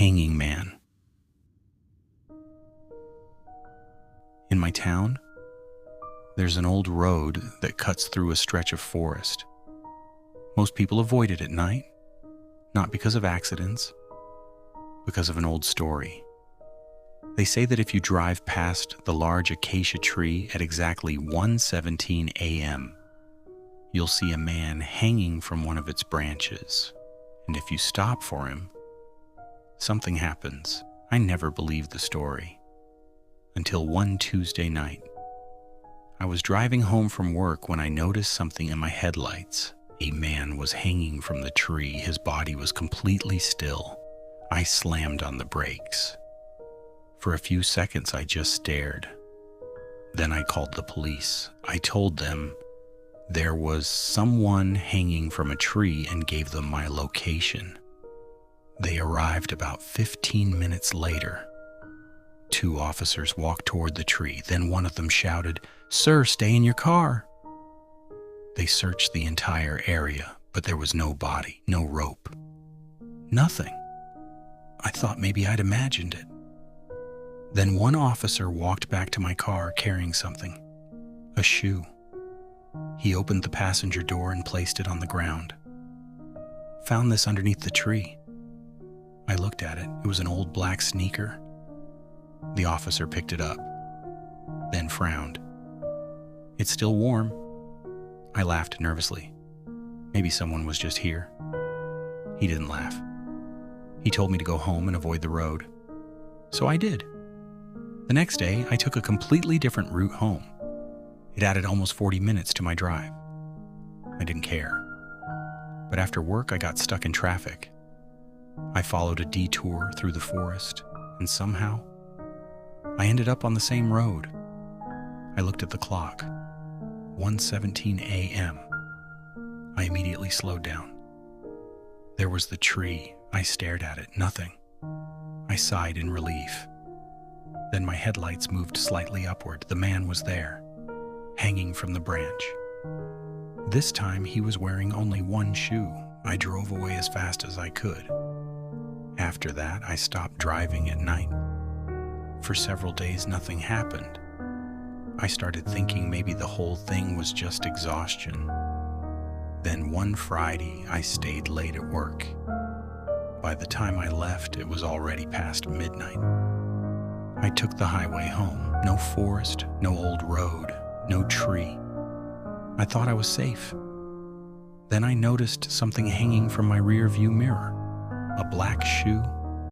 hanging man. In my town, there's an old road that cuts through a stretch of forest. Most people avoid it at night, not because of accidents, because of an old story. They say that if you drive past the large acacia tree at exactly 1:17 a.m., you'll see a man hanging from one of its branches. And if you stop for him, something happens. I never believed the story. Until one Tuesday night. I was driving home from work when I noticed something in my headlights. A man was hanging from the tree. His body was completely still. I slammed on the brakes. For a few seconds, I just stared. Then I called the police. I told them there was someone hanging from a tree and gave them my location. They arrived about 15 minutes later. 2 officers walked toward the tree. Then one of them shouted, "Sir, stay in your car." They searched the entire area, but there was no body, no rope, nothing. I thought maybe I'd imagined it. Then one officer walked back to my car carrying something, a shoe. He opened the passenger door and placed it on the ground. Found this underneath the tree. I looked at it. It was an old black sneaker. The officer picked it up, then frowned. "It's still warm." I laughed nervously. Maybe someone was just here. He didn't laugh. He told me to go home and avoid the road. So I did. The next day, I took a completely different route home. It added almost 40 minutes to my drive. I didn't care. But after work, I got stuck in traffic. I followed a detour through the forest, and somehow, I ended up on the same road. I looked at the clock. 1:17 a.m. I immediately slowed down. There was the tree. I stared at it. Nothing. I sighed in relief. Then my headlights moved slightly upward. The man was there, hanging from the branch. This time he was wearing only one shoe. I drove away as fast as I could. After that, I stopped driving at night. For several days, nothing happened. I started thinking maybe the whole thing was just exhaustion. Then one Friday, I stayed late at work. By the time I left, it was already past midnight. I took the highway home. No forest, no old road, no tree. I thought I was safe. Then I noticed something hanging from my rear view mirror. A black shoe